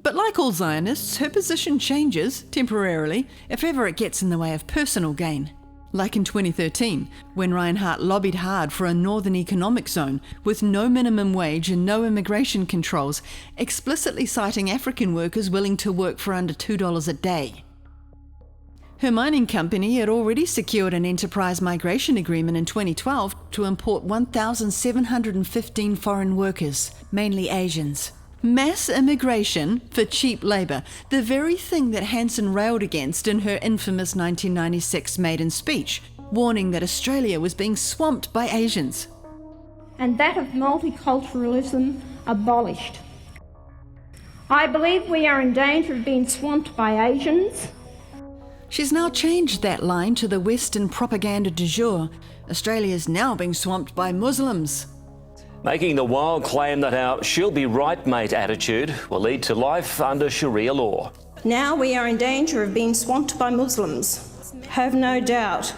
But like all Zionists, her position changes, temporarily, if ever it gets in the way of personal gain. Like in 2013, when Rinehart lobbied hard for a northern economic zone with no minimum wage and no immigration controls, explicitly citing African workers willing to work for under $2 a day. Her mining company had already secured an enterprise migration agreement in 2012 to import 1,715 foreign workers, mainly Asians. Mass immigration for cheap labour, the very thing that Hanson railed against in her infamous 1996 maiden speech, warning that Australia was being swamped by Asians. And that of multiculturalism abolished. I believe we are in danger of being swamped by Asians. She's now changed that line to the Western propaganda du jour. Australia is now being swamped by Muslims. Making the wild claim that our she'll be right mate attitude will lead to life under Sharia law. Now we are in danger of being swamped by Muslims. Have no doubt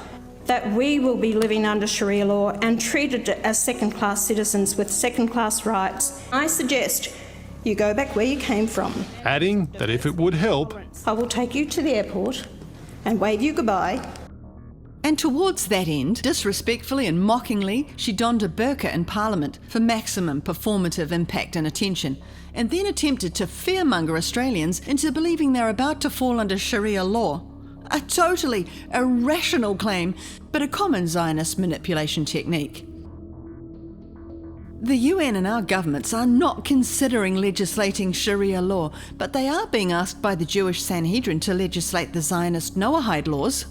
that we will be living under Sharia law and treated as second-class citizens with second-class rights. I suggest you go back where you came from. Adding that if it would help, I will take you to the airport and wave you goodbye. And towards that end, disrespectfully and mockingly, she donned a burqa in Parliament for maximum performative impact and attention, and then attempted to fearmonger Australians into believing they're about to fall under Sharia law. A totally irrational claim, but a common Zionist manipulation technique. The UN and our governments are not considering legislating Sharia law, but they are being asked by the Jewish Sanhedrin to legislate the Zionist Noahide laws.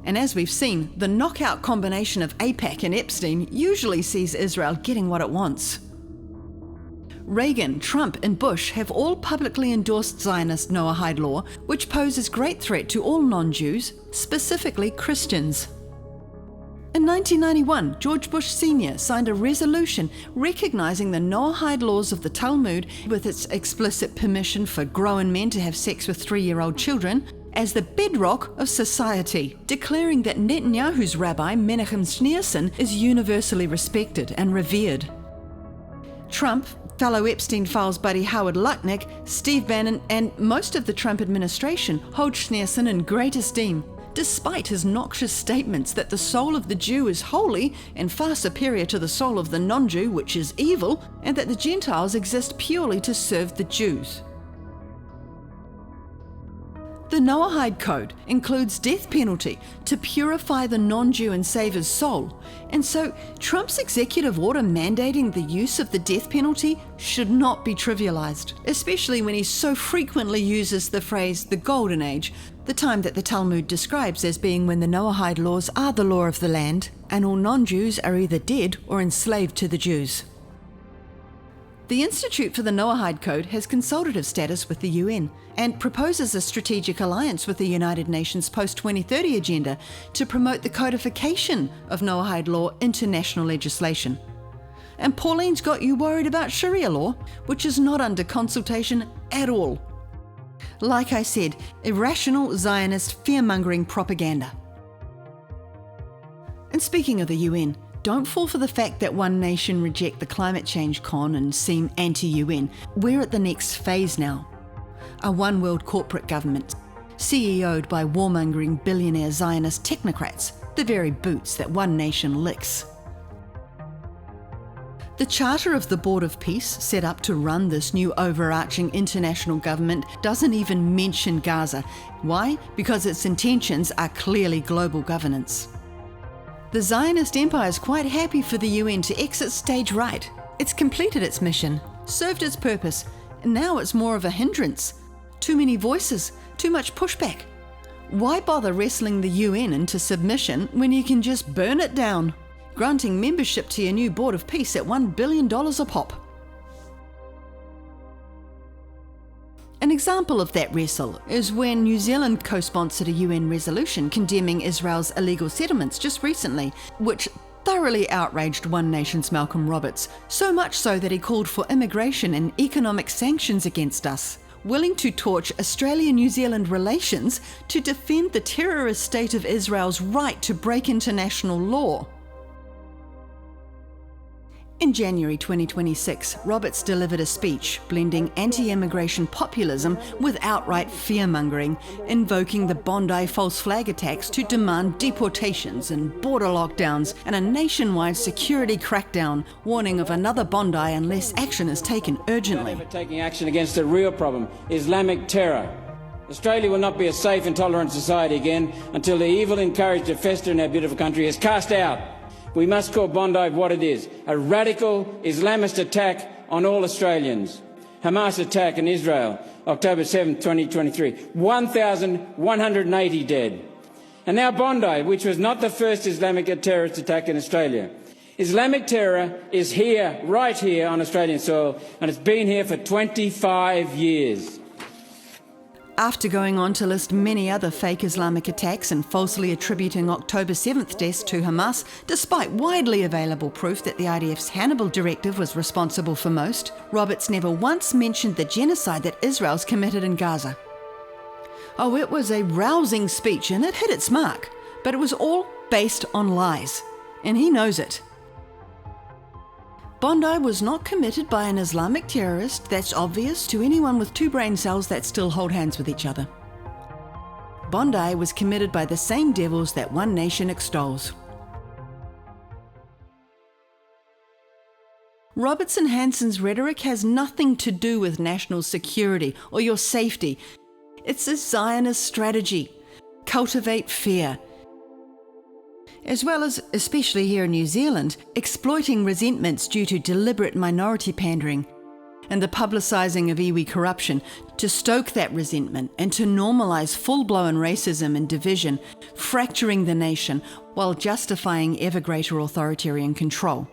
And as we've seen, the knockout combination of AIPAC and Epstein usually sees Israel getting what it wants. Reagan, Trump and Bush have all publicly endorsed Zionist Noahide law, which poses great threat to all non-Jews, specifically Christians. In 1991, George Bush Sr. signed a resolution recognising the Noahide laws of the Talmud, with its explicit permission for grown men to have sex with 3-year-old children, as the bedrock of society, declaring that Netanyahu's rabbi, Menachem Schneerson, is universally respected and revered. Trump, fellow Epstein Files buddy Howard Lutnick, Steve Bannon, and most of the Trump administration hold Schneerson in great esteem, despite his noxious statements that the soul of the Jew is holy and far superior to the soul of the non-Jew, which is evil, and that the Gentiles exist purely to serve the Jews. The Noahide Code includes death penalty to purify the non-Jew and save his soul, and so Trump's executive order mandating the use of the death penalty should not be trivialized, especially when he so frequently uses the phrase the Golden Age, the time that the Talmud describes as being when the Noahide laws are the law of the land, and all non-Jews are either dead or enslaved to the Jews. The Institute for the Noahide Code has consultative status with the UN and proposes a strategic alliance with the United Nations post-2030 agenda to promote the codification of Noahide law into national legislation. And Pauline's got you worried about Sharia law, which is not under consultation at all. Like I said, irrational Zionist fear-mongering propaganda. And speaking of the UN, don't fall for the fact that One Nation reject the climate change con and seem anti-UN. We're at the next phase now. A one world corporate government, CEO'd by warmongering billionaire Zionist technocrats, the very boots that One Nation licks. The Charter of the Board of Peace, set up to run this new overarching international government, doesn't even mention Gaza. Why? Because its intentions are clearly global governance. The Zionist Empire is quite happy for the UN to exit stage right. It's completed its mission, served its purpose, and now it's more of a hindrance. Too many voices, too much pushback. Why bother wrestling the UN into submission when you can just burn it down, granting membership to your new Board of Peace at $1 billion a pop? An example of that wrestle is when New Zealand co-sponsored a UN resolution condemning Israel's illegal settlements just recently, which thoroughly outraged One Nation's Malcolm Roberts, so much so that he called for immigration and economic sanctions against us, willing to torch Australia-New Zealand relations to defend the terrorist state of Israel's right to break international law. In January 2026, Roberts delivered a speech blending anti-immigration populism with outright fear-mongering, invoking the Bondi false flag attacks to demand deportations and border lockdowns and a nationwide security crackdown, warning of another Bondi unless action is taken urgently. Taking action against a real problem, Islamic terror. Australia will not be a safe and tolerant society again until the evil encouraged to fester in our beautiful country is cast out. We must call Bondi what it is, a radical Islamist attack on all Australians. Hamas attack in Israel, October 7, 2023, 1,180 dead. And now Bondi, which was not the first Islamic terrorist attack in Australia. Islamic terror is here, right here on Australian soil, and it's been here for 25 years. After going on to list many other fake Islamic attacks and falsely attributing October 7th deaths to Hamas, despite widely available proof that the IDF's Hannibal Directive was responsible for most, Roberts never once mentioned the genocide that Israel's committed in Gaza. Oh, it was a rousing speech and it hit its mark, but it was all based on lies, and he knows it. Bondi was not committed by an Islamic terrorist, that's obvious to anyone with 2 brain cells that still hold hands with each other. Bondi was committed by the same devils that one nation extols. Roberts and Hanson's rhetoric has nothing to do with national security or your safety. It's a Zionist strategy. Cultivate fear. As well as, especially here in New Zealand, exploiting resentments due to deliberate minority pandering and the publicising of iwi corruption to stoke that resentment and to normalise full-blown racism and division, fracturing the nation while justifying ever greater authoritarian control.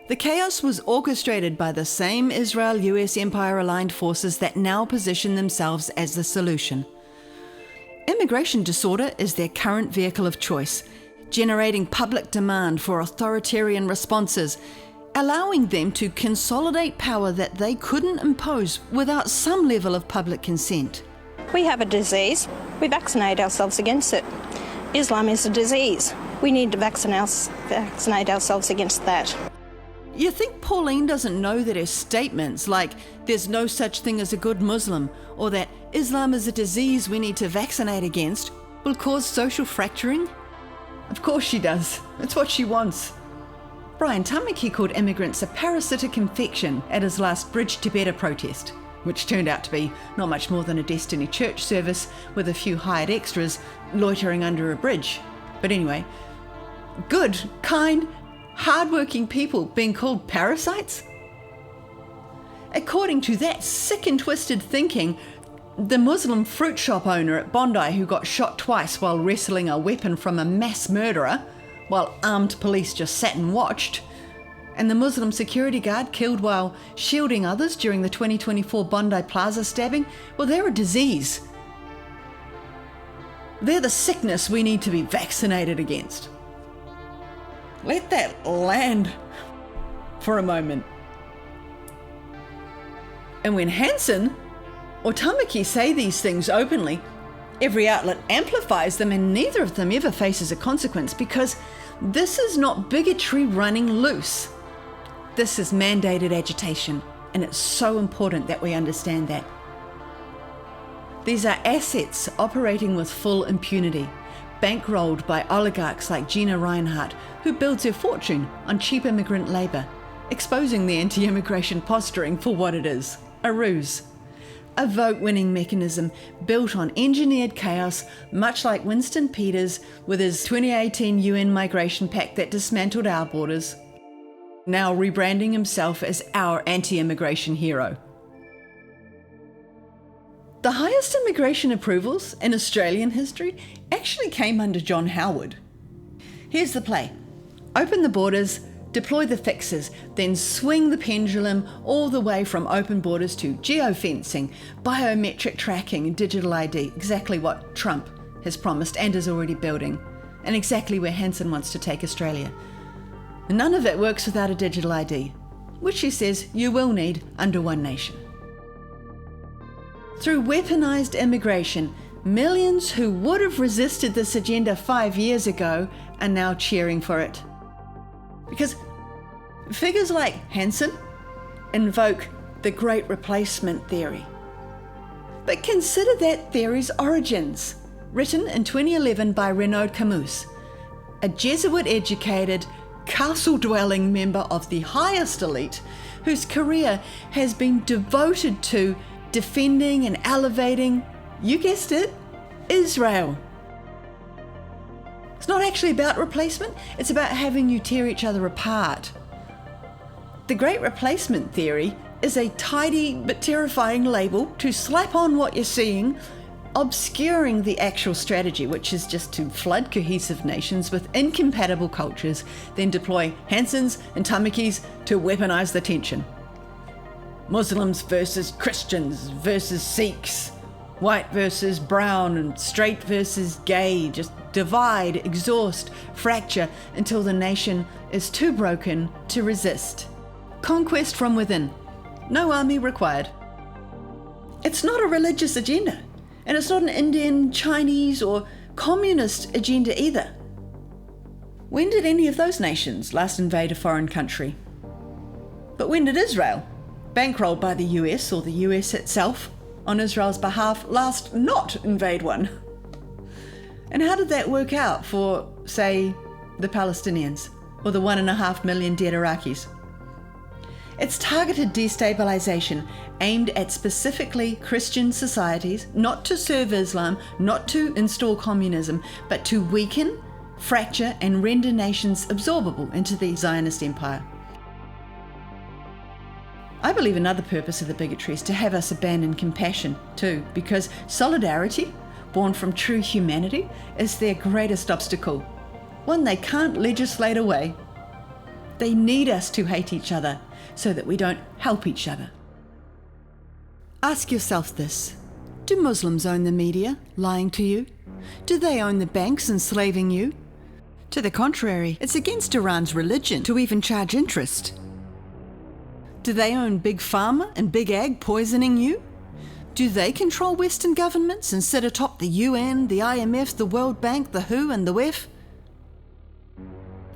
The chaos was orchestrated by the same Israel-US empire-aligned forces that now position themselves as the solution. Immigration disorder is their current vehicle of choice, generating public demand for authoritarian responses, allowing them to consolidate power that they couldn't impose without some level of public consent. We have a disease. We vaccinate ourselves against it. Islam is a disease. We need to vaccinate ourselves against that. You think Pauline doesn't know that her statements like, "There's no such thing as a good Muslim," or that Islam is a disease we need to vaccinate against, will cause social fracturing? Of course she does. It's what she wants. Brian Tamaki called immigrants a parasitic infection at his last Bridge to Better protest, which turned out to be not much more than a Destiny Church service with a few hired extras loitering under a bridge. But anyway, good, kind, hard-working people being called parasites? According to that sick and twisted thinking, the Muslim fruit shop owner at Bondi who got shot twice while wrestling a weapon from a mass murderer, while armed police just sat and watched, and the Muslim security guard killed while shielding others during the 2024 Bondi Plaza stabbing, well, they're a disease. They're the sickness we need to be vaccinated against. Let that land for a moment. And when Hanson or Tamaki say these things openly, every outlet amplifies them and neither of them ever faces a consequence, because this is not bigotry running loose. This is mandated agitation, and it's so important that we understand that. These are assets operating with full impunity, bankrolled by oligarchs like Gina Rinehart, who builds her fortune on cheap immigrant labour, exposing the anti-immigration posturing for what it is, a ruse. A vote-winning mechanism built on engineered chaos, much like Winston Peters with his 2018 UN Migration Pact that dismantled our borders, now rebranding himself as our anti-immigration hero. The highest immigration approvals in Australian history actually came under John Howard. Here's the play. Open the borders, deploy the fixes, then swing the pendulum all the way from open borders to geofencing, biometric tracking and digital ID, exactly what Trump has promised and is already building, and exactly where Hanson wants to take Australia. None of it works without a digital ID, which he says you will need under one nation. Through weaponized immigration, millions who would have resisted this agenda 5 years ago are now cheering for it. Because figures like Hanson invoke the Great Replacement theory. But consider that theory's origins, written in 2011 by Renaud Camus, a Jesuit-educated, castle-dwelling member of the highest elite whose career has been devoted to defending and elevating, you guessed it, Israel. It's not actually about replacement, it's about having you tear each other apart. The Great Replacement theory is a tidy but terrifying label to slap on what you're seeing, obscuring the actual strategy, which is just to flood cohesive nations with incompatible cultures, then deploy Hansons and Tamakis to weaponize the tension. Muslims versus Christians versus Sikhs, white versus brown, and straight versus gay, just divide, exhaust, fracture until the nation is too broken to resist. Conquest from within. No army required. It's not a religious agenda, and it's not an Indian, Chinese, or communist agenda either. When did any of those nations last invade a foreign country? But when did Israel, bankrolled by the US or the US itself on Israel's behalf, last not invade one? And how did that work out for, say, the Palestinians or the 1.5 million dead Iraqis? It's targeted destabilization aimed at specifically Christian societies, not to serve Islam, not to install communism, but to weaken, fracture, and render nations absorbable into the Zionist empire. I believe another purpose of the bigotry is to have us abandon compassion too, because solidarity, born from true humanity, is their greatest obstacle, one they can't legislate away. They need us to hate each other so that we don't help each other. Ask yourself this: do Muslims own the media, lying to you? Do they own the banks, enslaving you? To the contrary, it's against Iran's religion to even charge interest. Do they own Big Pharma and Big Ag poisoning you? Do they control Western governments and sit atop the UN, the IMF, the World Bank, the WHO and the WEF?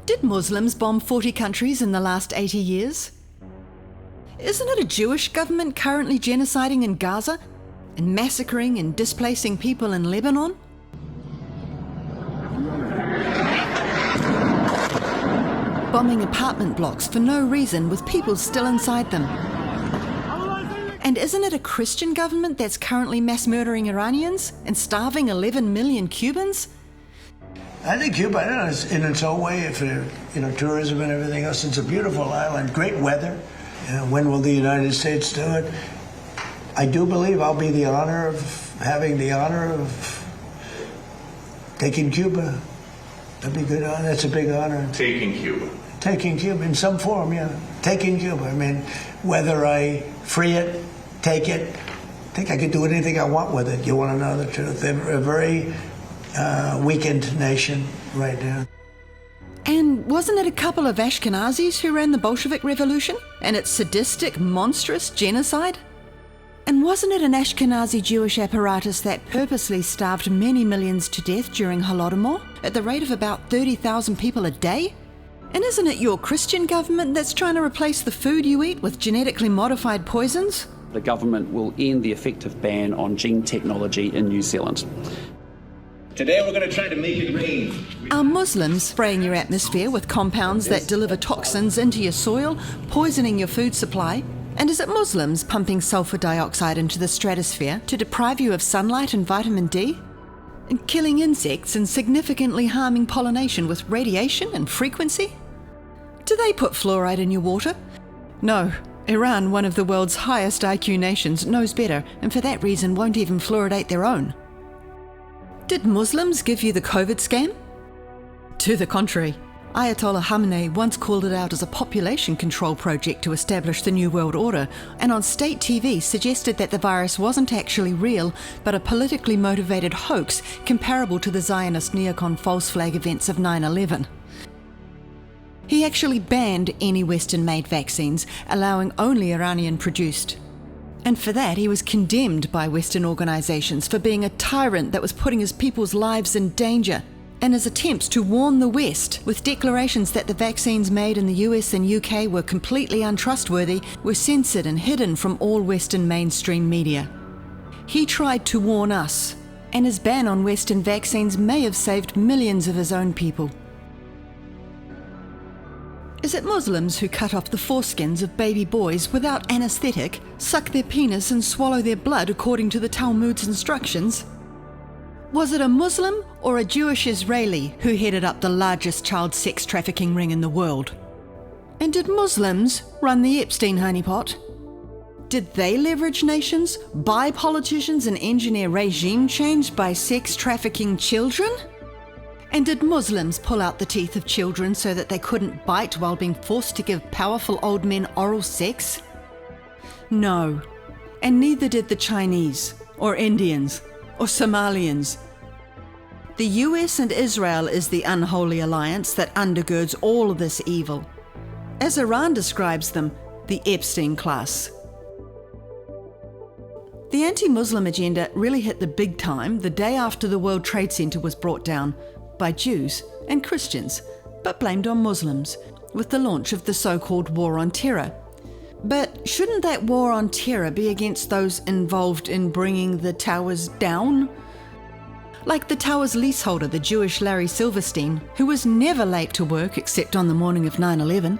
Did Muslims bomb 40 countries in the last 80 years? Isn't it a Jewish government currently genociding in Gaza and massacring and displacing people in Lebanon? Bombing apartment blocks for no reason with people still inside them. And isn't it a Christian government that's currently mass murdering Iranians and starving 11 million Cubans? I think Cuba, is in its own way, if tourism and everything else, it's a beautiful island, great weather. When will the United States do it? I do believe I'll be having the honor of taking Cuba. That'd be good. That's a big honor. Taking Cuba. Taking Cuba in some form, yeah. Taking Cuba. I mean, whether I free it, take it, I think I could do anything I want with it. You want to know the truth? They're a very weakened nation right now. And wasn't it a couple of Ashkenazis who ran the Bolshevik Revolution and its sadistic, monstrous genocide? And wasn't it an Ashkenazi Jewish apparatus that purposely starved many millions to death during Holodomor at the rate of about 30,000 people a day? And isn't it your Christian government that's trying to replace the food you eat with genetically modified poisons? The government will end the effective ban on gene technology in New Zealand. Today we're going to try to make it rain. Are Muslims spraying your atmosphere with compounds that deliver toxins into your soil, poisoning your food supply? And is it Muslims pumping sulfur dioxide into the stratosphere to deprive you of sunlight and vitamin D? And killing insects and significantly harming pollination with radiation and frequency? Do they put fluoride in your water? No. Iran, one of the world's highest IQ nations, knows better, and for that reason won't even fluoridate their own. Did Muslims give you the COVID scam? To the contrary. Ayatollah Khamenei once called it out as a population control project to establish the New World Order, and on state TV suggested that the virus wasn't actually real, but a politically motivated hoax comparable to the Zionist neocon false flag events of 9/11. He actually banned any Western-made vaccines, allowing only Iranian-produced. And for that, he was condemned by Western organisations for being a tyrant that was putting his people's lives in danger, and his attempts to warn the West with declarations that the vaccines made in the US and UK were completely untrustworthy were censored and hidden from all Western mainstream media. He tried to warn us, and his ban on Western vaccines may have saved millions of his own people. Is it Muslims who cut off the foreskins of baby boys without anaesthetic, suck their penis and swallow their blood according to the Talmud's instructions? Was it a Muslim or a Jewish Israeli who headed up the largest child sex trafficking ring in the world? And did Muslims run the Epstein honeypot? Did they leverage nations, buy politicians and engineer regime change by sex trafficking children? And did Muslims pull out the teeth of children so that they couldn't bite while being forced to give powerful old men oral sex? No, and neither did the Chinese, or Indians, or Somalians. The US and Israel is the unholy alliance that undergirds all of this evil. As Iran describes them, the Epstein class. The anti-Muslim agenda really hit the big time the day after the World Trade Center was brought down by Jews and Christians, but blamed on Muslims, with the launch of the so-called War on Terror. But shouldn't that war on terror be against those involved in bringing the towers down? Like the tower's leaseholder, the Jewish Larry Silverstein, who was never late to work except on the morning of 9/11,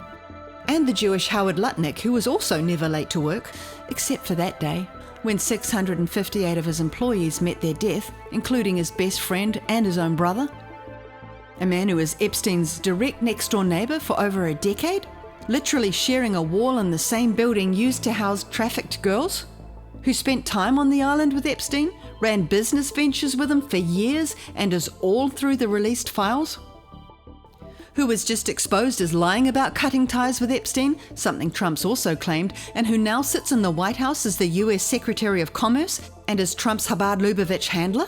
and the Jewish Howard Lutnick, who was also never late to work, except for that day, when 658 of his employees met their death, including his best friend and his own brother. A man who was Epstein's direct next-door neighbour for over a decade, literally sharing a wall in the same building used to house trafficked girls, who spent time on the island with Epstein, ran business ventures with him for years, and is all through the released files, who was just exposed as lying about cutting ties with Epstein, something Trump's also claimed, and who now sits in the White House as the US Secretary of Commerce and is Trump's Chabad Lubavitch handler?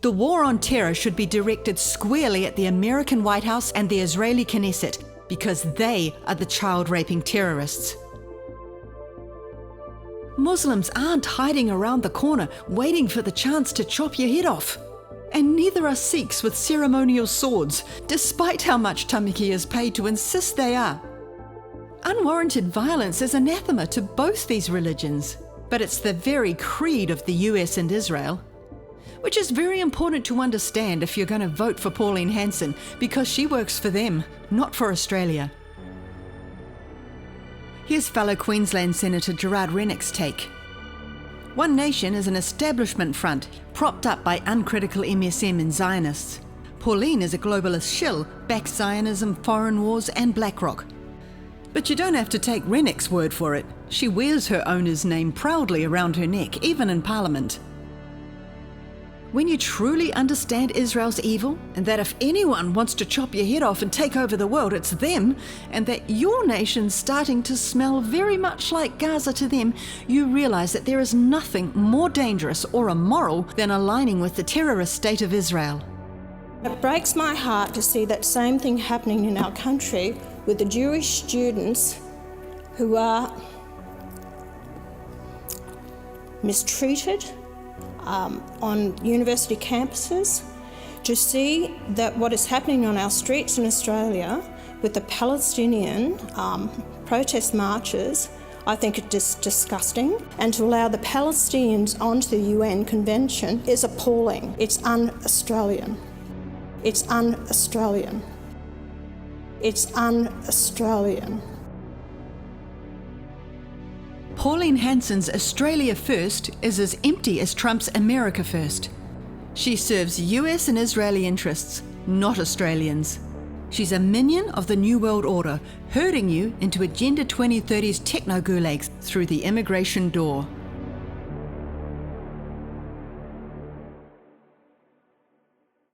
The war on terror should be directed squarely at the American White House and the Israeli Knesset, because they are the child-raping terrorists. Muslims aren't hiding around the corner waiting for the chance to chop your head off. And neither are Sikhs with ceremonial swords, despite how much Tamaki is paid to insist they are. Unwarranted violence is anathema to both these religions, but it's the very creed of the US and Israel, which is very important to understand if you're going to vote for Pauline Hanson, because she works for them, not for Australia. Here's fellow Queensland Senator Gerard Rennick's take. One Nation is an establishment front propped up by uncritical MSM and Zionists. Pauline is a globalist shill, backs Zionism, foreign wars and BlackRock. But you don't have to take Rennick's word for it. She wears her owner's name proudly around her neck, even in Parliament. When you truly understand Israel's evil, and that if anyone wants to chop your head off and take over the world, it's them, and that your nation's starting to smell very much like Gaza to them, you realize that there is nothing more dangerous or immoral than aligning with the terrorist state of Israel. It breaks my heart to see that same thing happening in our country with the Jewish students who are mistreated on university campuses, to see that what is happening on our streets in Australia with the Palestinian protest marches, I think it's just disgusting. And to allow the Palestinians onto the UN Convention is appalling. It's un-Australian. It's un-Australian. It's un-Australian. Pauline Hanson's Australia First is as empty as Trump's America First. She serves US and Israeli interests, not Australians. She's a minion of the New World Order, herding you into Agenda 2030's techno-gulags through the immigration door.